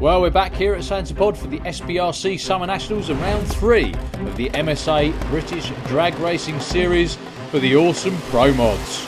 Well, we're back here at Santa Pod for the SBRC Summer Nationals and round 3 of the MSA British Drag Racing Series for the awesome Pro Mods.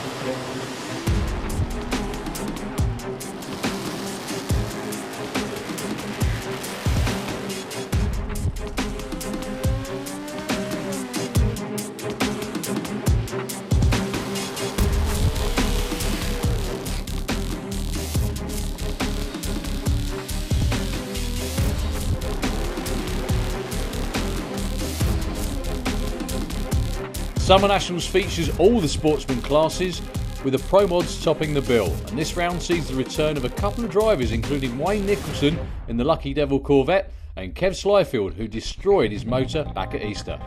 Summer Nationals features all the sportsman classes, with the Pro Mods topping the bill. And this round sees the return of a couple of drivers, including Wayne Nicholson in the Lucky Devil Corvette and Kev Slyfield, who destroyed his motor back at Easter.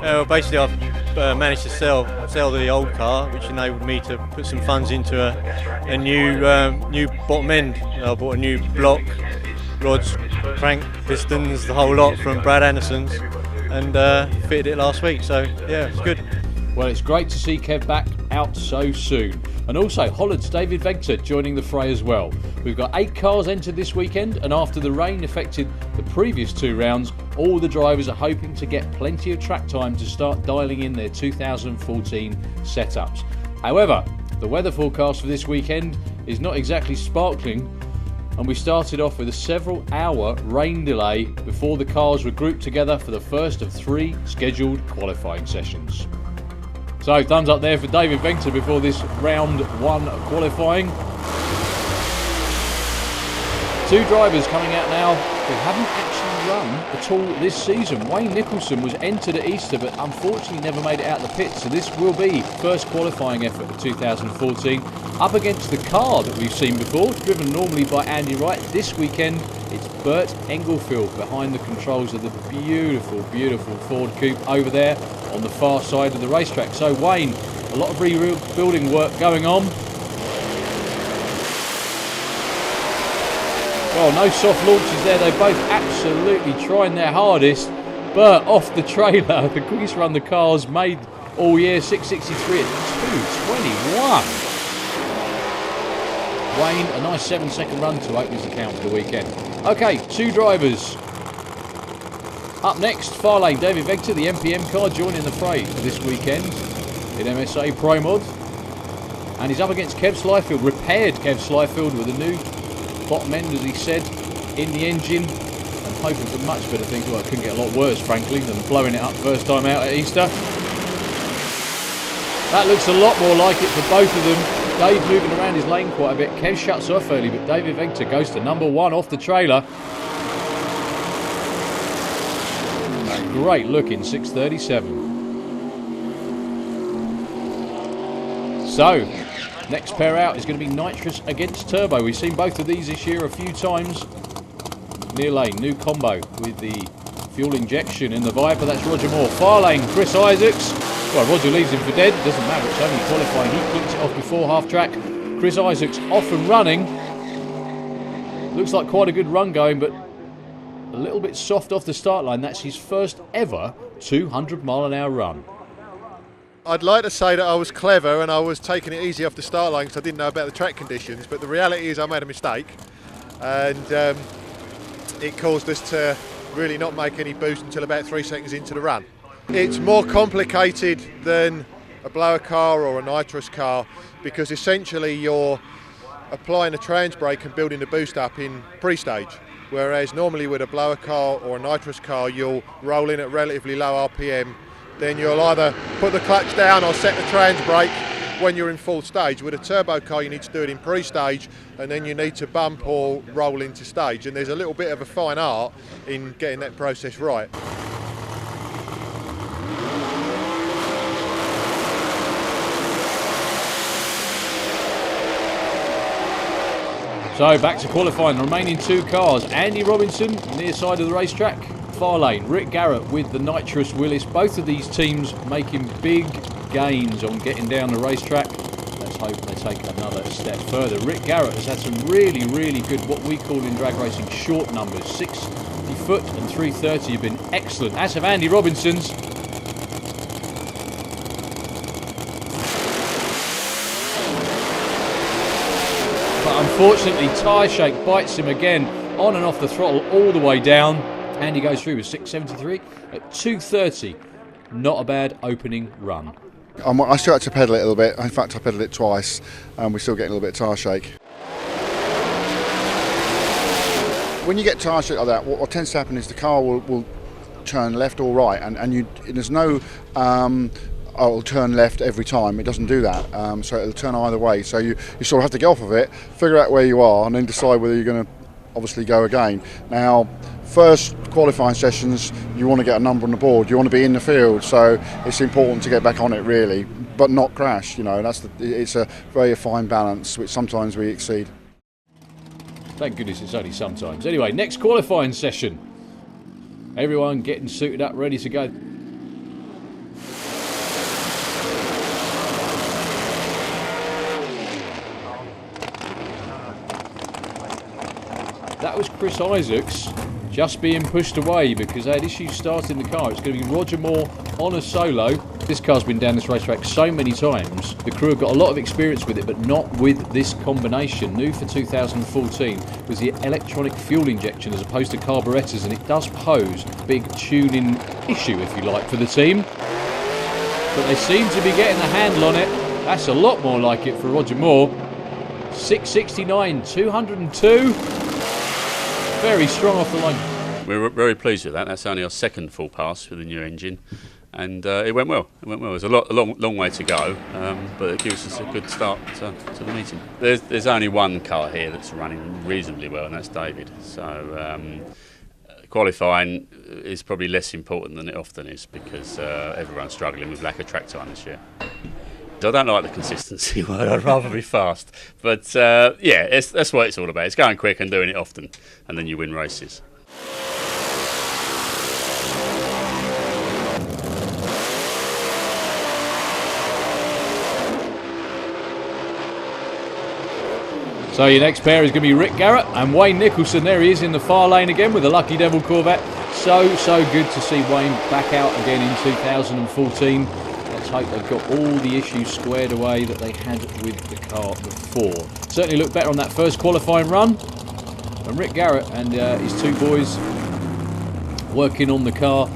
Well, basically I've managed to sell the old car, which enabled me to put some funds into a new bottom end. I bought a new block, rods, crank, pistons, the whole lot from Brad Anderson's, and fitted it last week, so yeah, it's good. Well, it's great to see Kev back out so soon. And also Holland's David Vegter joining the fray as well. We've got 8 cars entered this weekend, and after the rain affected the previous 2 rounds, all the drivers are hoping to get plenty of track time to start dialing in their 2014 setups. However, the weather forecast for this weekend is not exactly sparkling, and we started off with a several-hour rain delay before the cars were grouped together for the first of 3 scheduled qualifying sessions. So thumbs up there for David Vegter before this round 1 qualifying. 2 drivers coming out now who haven't actually run at all this season. Wayne Nicholson was entered at Easter but unfortunately never made it out the pit, so this will be first qualifying effort of 2014 up against the car that we've seen before, driven normally by Andy Wright. This weekend it's Bert Englefield behind the controls of the beautiful Ford Coupe over there on the far side of the racetrack. So Wayne, a lot of rebuilding work going on. Well, no soft launches there. They both absolutely trying their hardest. Bert off the trailer, the quickest run the cars made all year, 6.63 at 2.21. Wayne, a nice 7-second run to open his account for the weekend. Okay, 2 drivers. Up next, far lane, David Vegter, the MPM car, joining the fray for this weekend in MSA Pro Mod. And he's up against Kev Slyfield, repaired Kev Slyfield with a new bottom end, as he said, in the engine, and hoping for much better things. Well, it couldn't get a lot worse, frankly, than blowing it up first time out at Easter. That looks a lot more like it for both of them. Dave moving around his lane quite a bit. Kev shuts off early, but David Vegter goes to number 1 off the trailer. A great looking 6.37. So, next pair out is going to be Nitrous against Turbo. We've seen both of these this year a few times. Near lane, new combo with the fuel injection in the Viper. That's Roger Moore. Far lane, Chris Isaacs. Well, Roger leaves him for dead. Doesn't matter, it's only qualifying. He cleans it off before half track. Chris Isaacs off and running. Looks like quite a good run going, but a little bit soft off the start line. That's his first ever 200-mile-an-hour run. I'd like to say that I was clever and I was taking it easy off the start line because I didn't know about the track conditions, but the reality is I made a mistake, and it caused us to really not make any boost until about 3 seconds into the run. It's more complicated than a blower car or a nitrous car because essentially you're applying a trans brake and building the boost up in pre-stage, whereas normally with a blower car or a nitrous car you'll roll in at relatively low RPM. Then you'll either put the clutch down or set the trans brake when you're in full stage. With a turbo car you need to do it in pre-stage, and then you need to bump or roll into stage, and there's a little bit of a fine art in getting that process right. So back to qualifying, the remaining 2 cars. Andy Robinson, near side of the racetrack. Far lane, Rick Garrett with the Nitrous Willis. Both of these teams making big gains on getting down the racetrack. Let's hope they take another step further. Rick Garrett has had some really good, what we call in drag racing, short numbers. 60 foot and 330 have been excellent, as have Andy Robinson's. But unfortunately, tyre shake bites him again. on and off the throttle all the way down, and he goes through with 6.73 at 2.30. Not a bad opening run. I still had to pedal it a little bit. In fact, I pedalled it twice, and we're still getting a little bit of tyre shake. When you get tyre shake like that, what tends to happen is the car will turn left or right, and there's no I'll turn left every time. It doesn't do that, so it'll turn either way. So you sort of have to get off of it, figure out where you are, and then decide whether you're going to obviously go again. Now, first qualifying sessions, you want to get a number on the board. You want to be in the field, so it's important to get back on it really, but not crash. It's a very fine balance, which sometimes we exceed. Thank goodness it's only sometimes. Anyway, next qualifying session. Everyone getting suited up, ready to go. That was Chris Isaacs just being pushed away because they had issues starting the car. It's going to be Roger Moore on a solo. This car's been down this racetrack so many times. The crew have got a lot of experience with it, but not with this combination. New for 2014 was the electronic fuel injection as opposed to carburetors, and it does pose a big tuning issue, if you like, for the team. But they seem to be getting a handle on it. That's a lot more like it for Roger Moore. 6.69, 202. Very strong off the line. We're very pleased with that. That's only our second full pass with the new engine, and it went well. It went well. There's a long way to go, but it gives us a good start to the meeting. There's only one car here that's running reasonably well, and that's David. So qualifying is probably less important than it often is because everyone's struggling with lack of track time this year. I don't like the consistency word. I'd rather be fast. But that's what it's all about. It's going quick and doing it often, and then you win races. So your next pair is going to be Rick Garrett and Wayne Nicholson. There he is in the far lane again with the Lucky Devil Corvette. So good to see Wayne back out again in 2014. Let's hope they've got all the issues squared away that they had with the car before. Certainly looked better on that first qualifying run. And Rick Garrett and his two boys working on the car,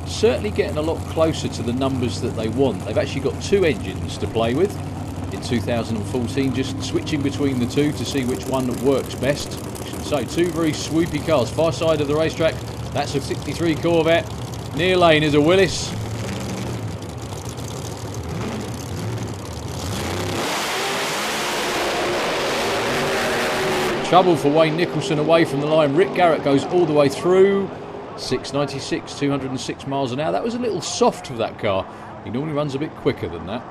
certainly getting a lot closer to the numbers that they want. They've actually got two engines to play with in 2014, just switching between the two to see which one works best. So two very swoopy cars, far side of the racetrack. That's a 63 Corvette. Near lane is a Willis. Trouble for Wayne Nicholson away from the line. Rick Garrett goes all the way through. 6.96, 206 miles an hour. That was a little soft for that car. He normally runs a bit quicker than that.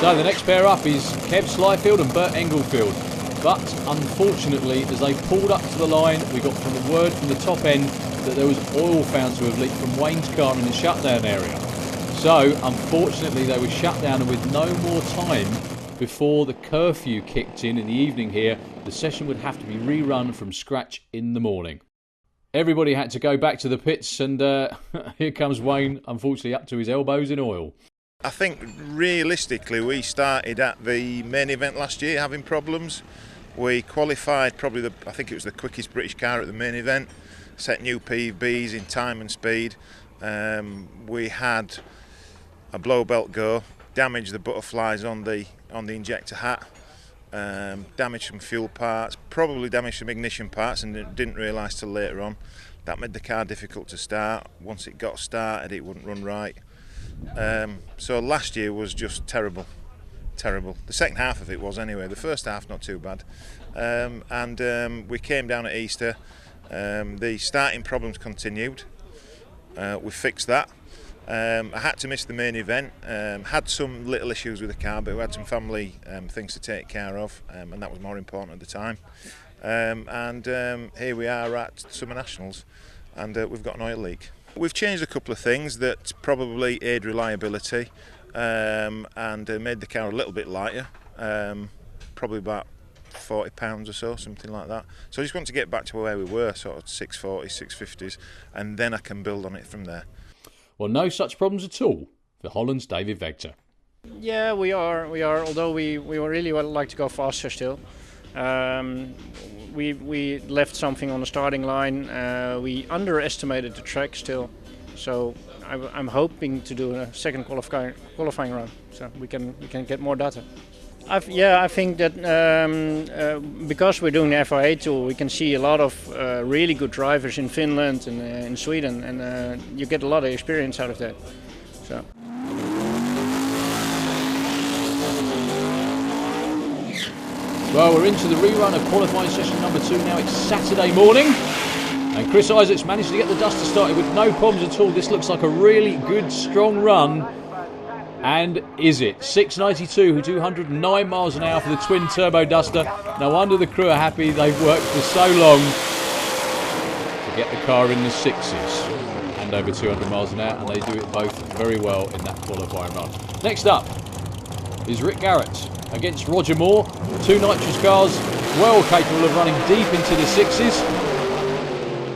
So the next pair up is Kev Slyfield and Bert Englefield. But unfortunately, as they pulled up to the line, we got from a word from the top end that there was oil found to have leaked from Wayne's car in the shutdown area. So unfortunately, they were shut down, and with no more time before the curfew kicked in the evening here, the session would have to be rerun from scratch in the morning. Everybody had to go back to the pits, and here comes Wayne, unfortunately up to his elbows in oil. I think realistically we started at the main event last year having problems. We qualified probably I think it was the quickest British car at the main event, set new PBs in time and speed. We had a blow belt go, damaged the butterflies on the injector hat, damaged some fuel parts, probably damaged some ignition parts, and didn't realise till later on. That made the car difficult to start. Once it got started, it wouldn't run right. So last year was just terrible. The second half of it was anyway. The first half not too bad. We came down at Easter. The starting problems continued. We fixed that. I had to miss the main event. Had some little issues with the car, but we had some family things to take care of, and that was more important at the time. Here we are at Summer Nationals, and we've got an oil leak. We've changed a couple of things that probably aid reliability and made the car a little bit lighter, probably about 40 pounds or so, something like that. So I just want to get back to where we were, sort of 640s, 650s, and then I can build on it from there. Well, no such problems at all for Holland's David Vector. Yeah, we are. Although we really would like to go faster still. We left something on the starting line. We underestimated the track still, so I'm hoping to do a second qualifying run, so we can get more data. I think that because we're doing the FIA tool, we can see a lot of really good drivers in Finland and in Sweden, and you get a lot of experience out of that. So. Well, we're into the rerun of qualifying session number 2 now. It's Saturday morning. And Chris Isaacs managed to get the duster started with no problems at all. This looks like a really good, strong run. And is it? 692, 209 miles an hour for the twin turbo duster. No wonder the crew are happy. They've worked for so long to get the car in the 6s. And over 200 miles an hour. And they do it both very well in that qualifying run. Next up is Rick Garrett against Roger Moore. 2 nitrous cars, well capable of running deep into the 6s.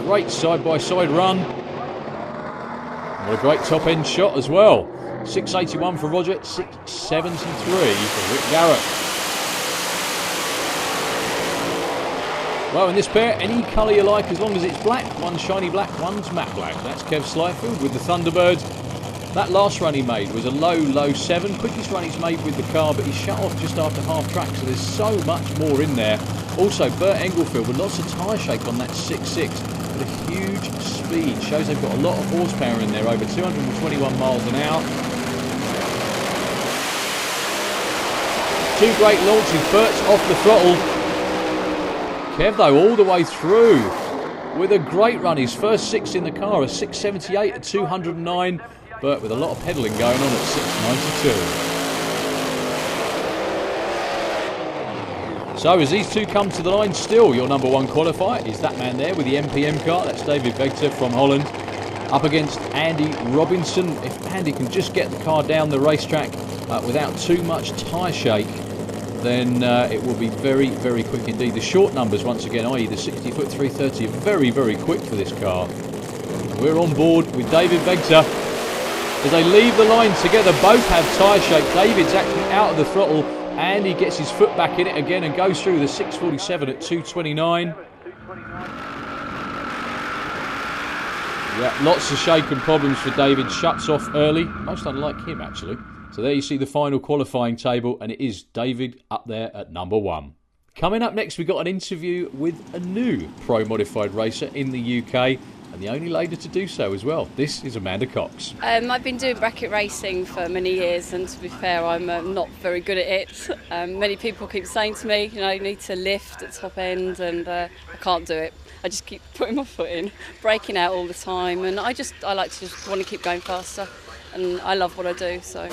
Great side-by-side run. What a great top-end shot as well. 681 for Roger, 673 for Rick Garrett. Well, in this pair, any colour you like as long as it's black. One's shiny black, one's matte black. That's Kev Slyfield with the Thunderbird. That last run he made was a low 7. Quickest run he's made with the car, but he shut off just after half track, so there's so much more in there. Also, Bert Englefield with lots of tyre shake on that 6.6, but a huge speed. Shows they've got a lot of horsepower in there, over 221 miles an hour. 2 great launches, Bert's off the throttle. Kev, though, all the way through with a great run. His first 6 in the car, a 678 at 209. Bert with a lot of pedalling going on at 692. So as these two come to the line, still your number 1 qualifier is that man there with the MPM car. That's David Vegter from Holland. Up against Andy Robinson. If Andy can just get the car down the racetrack without too much tyre shake, then it will be very, very quick indeed. The short numbers, once again, i.e. the 60-foot 330, are very, very quick for this car. We're on board with David Vegter. As they leave the line together, both have tyre shake. David's actually out of the throttle and he gets his foot back in it again and goes through the 647 at 229. Yeah, lots of shake and problems for David. Shuts off early, most unlike him actually. So there you see the final qualifying table, and it is David up there at number 1. Coming up next, we've got an interview with a new Pro Modified racer in the UK. And the only lady to do so as well. This is Amanda Cox. I've been doing bracket racing for many years, and to be fair, I'm not very good at it. Many people keep saying to me, you need to lift at top end, and I can't do it. I just keep putting my foot in, braking out all the time, and I like to just want to keep going faster, and I love what I do, so.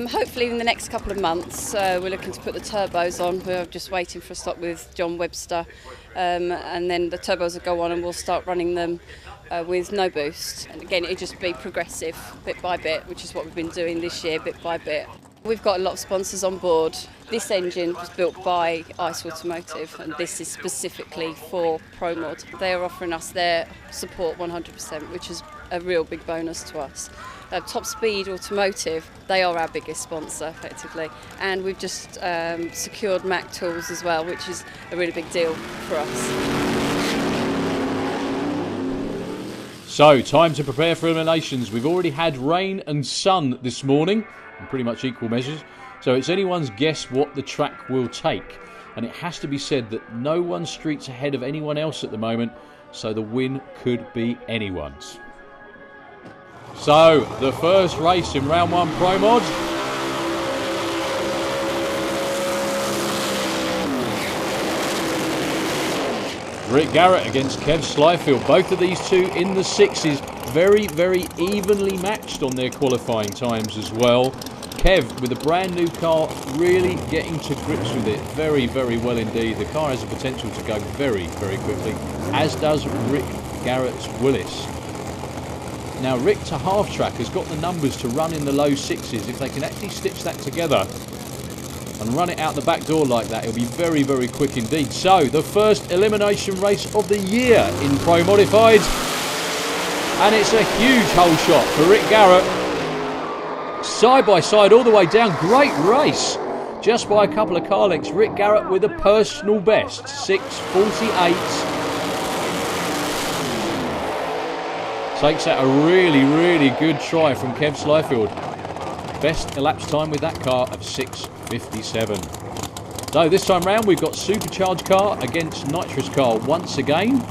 Hopefully in the next couple of months we're looking to put the turbos on. We're just waiting for a stop with John Webster, and then the turbos will go on and we'll start running them with no boost. And again, it'll just be progressive, bit by bit, which is what we've been doing this year, bit by bit. We've got a lot of sponsors on board. This engine was built by ICE Automotive, and this is specifically for Pro Mod. They are offering us their support 100%, which is a real big bonus to us. Top Speed Automotive, they are our biggest sponsor effectively, and we've just secured Mac Tools as well, which is a really big deal for us. So, time to prepare for eliminations. We've already had rain and sun this morning, in pretty much equal measures, so it's anyone's guess what the track will take. And it has to be said that no one street's ahead of anyone else at the moment, so the win could be anyone's. So, the first race in round 1 Pro Mod. Rick Garrett against Kev Slyfield. Both of these two in the 6s. Very, very evenly matched on their qualifying times as well. Kev, with a brand new car, really getting to grips with it very, very well indeed. The car has the potential to go very, very quickly, as does Rick Garrett's Willis. Now, Rick to half track has got the numbers to run in the low 6s. If they can actually stitch that together and run it out the back door like that, it'll be very, very quick indeed. So, the first elimination race of the year in Pro Modified. And it's a huge hole shot for Rick Garrett. side by side all the way down. Great race. Just by a couple of car lengths. Rick Garrett with a personal best. 6:48. Takes out a really, really good try from Kev Slyfield. Best elapsed time with that car of 6:57. So this time round we've got supercharged car against nitrous car once again.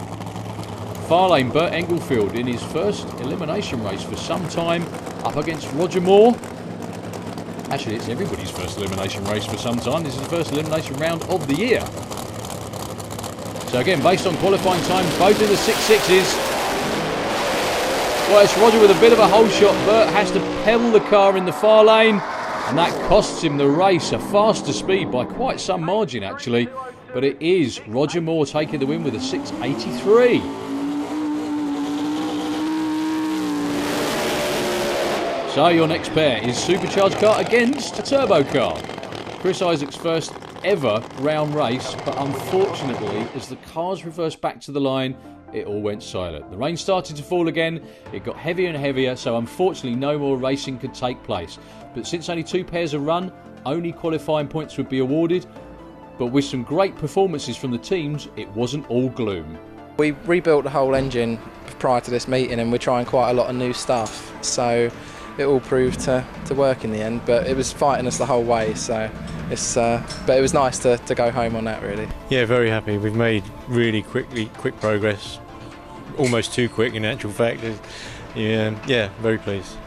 Far lane Bert Englefield in his first elimination race for some time up against Roger Moore. Actually, it's everybody's first elimination race for some time. This is the first elimination round of the year. So again, based on qualifying times, both in the 6.6s. Well, it's Roger with a bit of a hole shot. Bert has to pedal the car in the far lane, and that costs him the race, a faster speed by quite some margin actually. But it is Roger Moore taking the win with a 6.83. So your next pair is supercharged car against a turbo car. Chris Isaac's first ever round race, but unfortunately, as the cars reversed back to the line, it all went silent. The rain started to fall again, it got heavier and heavier, so unfortunately no more racing could take place. But since only 2 pairs are run, only qualifying points would be awarded. But with some great performances from the teams, it wasn't all gloom. We rebuilt the whole engine prior to this meeting, and we're trying quite a lot of new stuff. So it all proved to work in the end, but it was fighting us the whole way. So but it was nice to go home on that, really. Yeah, very happy. We've made really quick progress, almost too quick in actual fact. Yeah, very pleased.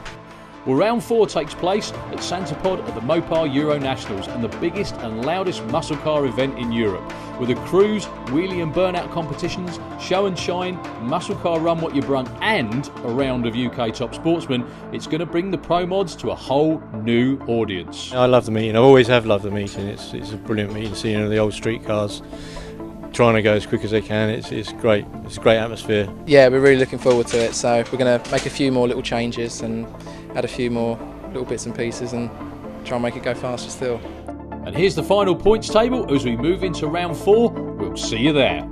Well, round 4 takes place at Santa Pod at the Mopar Euro Nationals, and the biggest and loudest muscle car event in Europe. With a cruise, wheelie and burnout competitions, show and shine, muscle car run what you brung, and a round of UK top sportsmen, it's going to bring the Pro Mods to a whole new audience. I love the meeting. I always have loved the meeting. It's a brilliant meeting, seeing the old street cars trying to go as quick as they can. It's great. It's a great atmosphere. Yeah, we're really looking forward to it. So we're going to make a few more little changes and add a few more little bits and pieces and try and make it go faster still. And here's the final points table as we move into round 4. We'll see you there.